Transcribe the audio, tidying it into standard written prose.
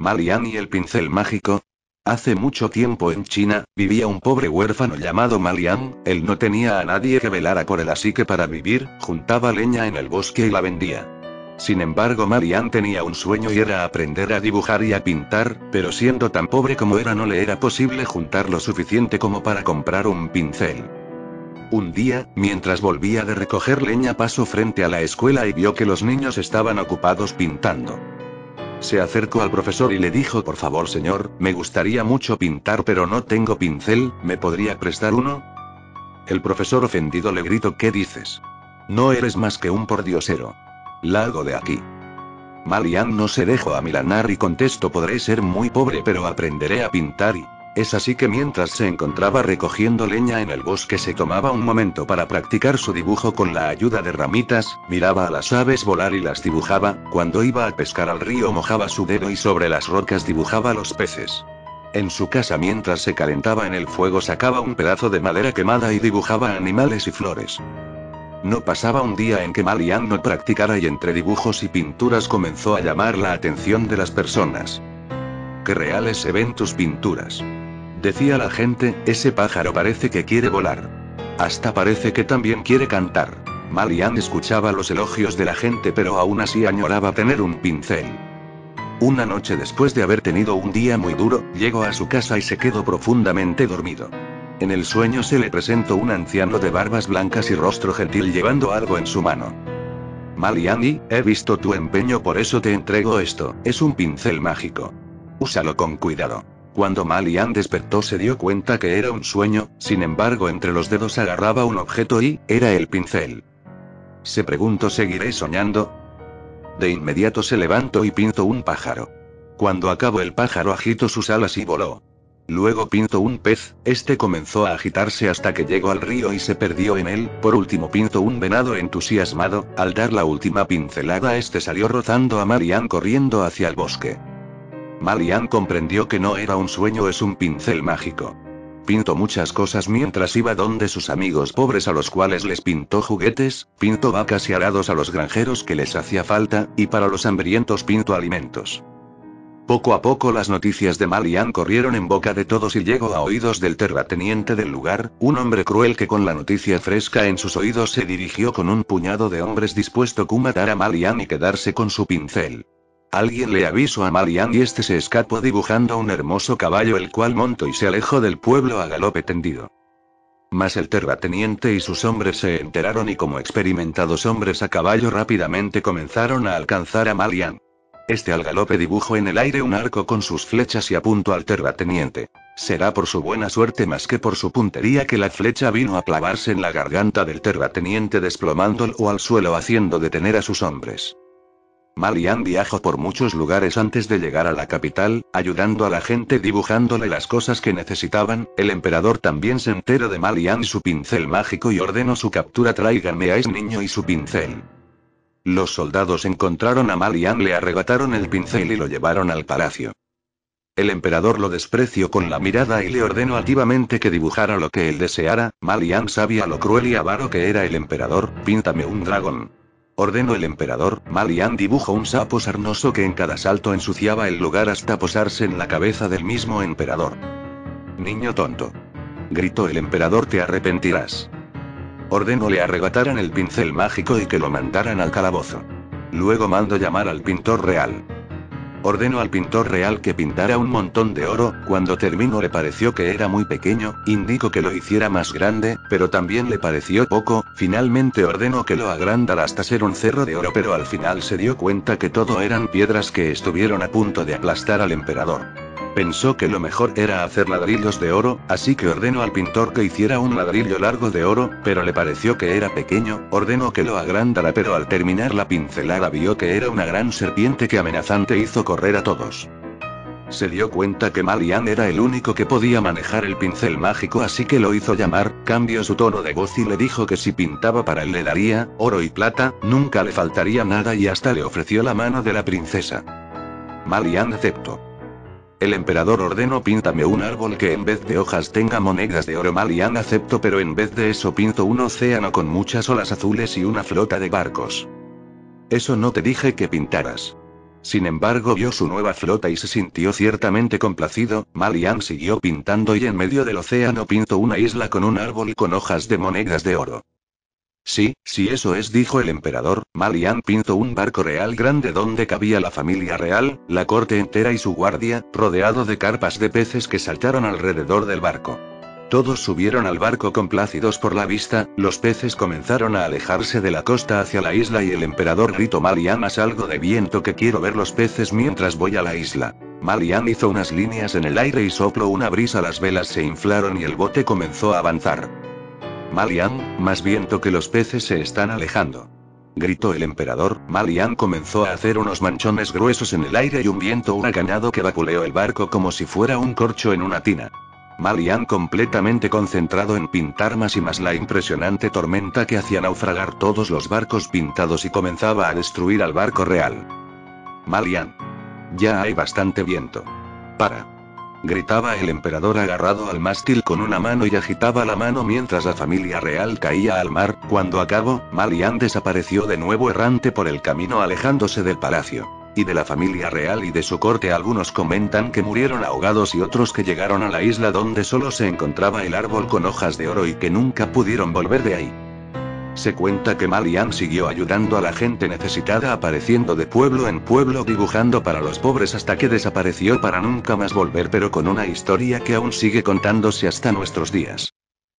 Malian y el pincel mágico. Hace mucho tiempo en China, vivía un pobre huérfano llamado Malian. Él no tenía a nadie que velara por él, así que para vivir, juntaba leña en el bosque y la vendía. Sin embargo, Malian tenía un sueño y era aprender a dibujar y a pintar, pero siendo tan pobre como era no le era posible juntar lo suficiente como para comprar un pincel. Un día, mientras volvía de recoger leña, pasó frente a la escuela y vio que los niños estaban ocupados pintando. Se acercó al profesor y le dijo: por favor señor, me gustaría mucho pintar pero no tengo pincel, ¿me podría prestar uno? El profesor ofendido le gritó: ¿qué dices? No eres más que un pordiosero. Largo de aquí. Malian no se dejó amilanar y contestó: podré ser muy pobre pero aprenderé a pintar. Y es así que mientras se encontraba recogiendo leña en el bosque se tomaba un momento para practicar su dibujo con la ayuda de ramitas, miraba a las aves volar y las dibujaba, cuando iba a pescar al río mojaba su dedo y sobre las rocas dibujaba los peces. En su casa mientras se calentaba en el fuego sacaba un pedazo de madera quemada y dibujaba animales y flores. No pasaba un día en que Malian no practicara y entre dibujos y pinturas comenzó a llamar la atención de las personas. ¡Qué reales se ven tus pinturas! Decía la gente, ese pájaro parece que quiere volar. Hasta parece que también quiere cantar. Malian escuchaba los elogios de la gente pero aún así añoraba tener un pincel. Una noche después de haber tenido un día muy duro, llegó a su casa y se quedó profundamente dormido. En el sueño se le presentó un anciano de barbas blancas y rostro gentil llevando algo en su mano. Malian, he visto tu empeño, por eso te entrego esto, es un pincel mágico. Úsalo con cuidado. Cuando Malian despertó se dio cuenta que era un sueño, sin embargo entre los dedos agarraba un objeto y, era el pincel. Se preguntó: ¿seguiré soñando? De inmediato se levantó y pintó un pájaro. Cuando acabó el pájaro agitó sus alas y voló. Luego pintó un pez, este comenzó a agitarse hasta que llegó al río y se perdió en él. Por último pintó un venado entusiasmado, al dar la última pincelada este salió rozando a Malian corriendo hacia el bosque. Malian comprendió que no era un sueño, es un pincel mágico. Pintó muchas cosas mientras iba donde sus amigos pobres a los cuales les pintó juguetes, pintó vacas y arados a los granjeros que les hacía falta, y para los hambrientos pintó alimentos. Poco a poco las noticias de Malian corrieron en boca de todos y llegó a oídos del terrateniente del lugar, un hombre cruel que con la noticia fresca en sus oídos se dirigió con un puñado de hombres dispuesto a matar a Malian y quedarse con su pincel. Alguien le avisó a Malian y este se escapó dibujando un hermoso caballo el cual montó y se alejó del pueblo a galope tendido. Mas el terrateniente y sus hombres se enteraron y como experimentados hombres a caballo rápidamente comenzaron a alcanzar a Malian. Este al galope dibujó en el aire un arco con sus flechas y apuntó al terrateniente. Será por su buena suerte más que por su puntería que la flecha vino a clavarse en la garganta del terrateniente desplomándolo al suelo haciendo detener a sus hombres. Malian viajó por muchos lugares antes de llegar a la capital, ayudando a la gente dibujándole las cosas que necesitaban. El emperador también se enteró de Malian y su pincel mágico y ordenó su captura. Tráiganme a ese niño y su pincel. Los soldados encontraron a Malian, le arrebataron el pincel y lo llevaron al palacio. El emperador lo despreció con la mirada y le ordenó altivamente que dibujara lo que él deseara. Malian sabía lo cruel y avaro que era el emperador. Píntame un dragón. Ordenó el emperador. Malian dibujó un sapo sarnoso que en cada salto ensuciaba el lugar hasta posarse en la cabeza del mismo emperador. Niño tonto. Gritó el emperador, te arrepentirás. Ordenó le arrebataran el pincel mágico y que lo mandaran al calabozo. Luego mandó llamar al pintor real. Ordenó al pintor real que pintara un montón de oro. Cuando terminó le pareció que era muy pequeño, indicó que lo hiciera más grande, pero también le pareció poco. Finalmente ordenó que lo agrandara hasta ser un cerro de oro, pero al final se dio cuenta que todo eran piedras que estuvieron a punto de aplastar al emperador. Pensó que lo mejor era hacer ladrillos de oro, así que ordenó al pintor que hiciera un ladrillo largo de oro, pero le pareció que era pequeño. Ordenó que lo agrandara, pero al terminar la pincelada vio que era una gran serpiente que amenazante hizo correr a todos. Se dio cuenta que Malian era el único que podía manejar el pincel mágico, así que lo hizo llamar, cambió su tono de voz y le dijo que si pintaba para él le daría oro y plata, nunca le faltaría nada y hasta le ofreció la mano de la princesa. Malian aceptó. El emperador ordenó píntame un árbol que en vez de hojas tenga monedas de oro. Malian aceptó, pero en vez de eso pintó un océano con muchas olas azules y una flota de barcos. Eso no te dije que pintaras. Sin embargo, vio su nueva flota y se sintió ciertamente complacido. Malian siguió pintando y en medio del océano pintó una isla con un árbol con hojas de monedas de oro. Sí, sí, eso es, dijo el emperador. Malian pintó un barco real grande donde cabía la familia real, la corte entera y su guardia, rodeado de carpas de peces que saltaron alrededor del barco. Todos subieron al barco complacidos por la vista, los peces comenzaron a alejarse de la costa hacia la isla y el emperador gritó: Malian, haz algo de viento que quiero ver los peces mientras voy a la isla. Malian hizo unas líneas en el aire y sopló una brisa, las velas se inflaron y el bote comenzó a avanzar. Malian, más viento que los peces se están alejando, gritó el emperador. Malian comenzó a hacer unos manchones gruesos en el aire y un viento huracanado que vapuleó el barco como si fuera un corcho en una tina. Malian completamente concentrado en pintar más y más la impresionante tormenta que hacía naufragar todos los barcos pintados y comenzaba a destruir al barco real. Malian. Ya hay bastante viento. Para. Gritaba el emperador agarrado al mástil con una mano y agitaba la mano mientras la familia real caía al mar. Cuando acabó, Malian desapareció de nuevo errante por el camino alejándose del palacio. Y de la familia real y de su corte algunos comentan que murieron ahogados y otros que llegaron a la isla donde solo se encontraba el árbol con hojas de oro y que nunca pudieron volver de ahí. Se cuenta que Malian siguió ayudando a la gente necesitada, apareciendo de pueblo en pueblo dibujando para los pobres hasta que desapareció para nunca más volver, pero con una historia que aún sigue contándose hasta nuestros días.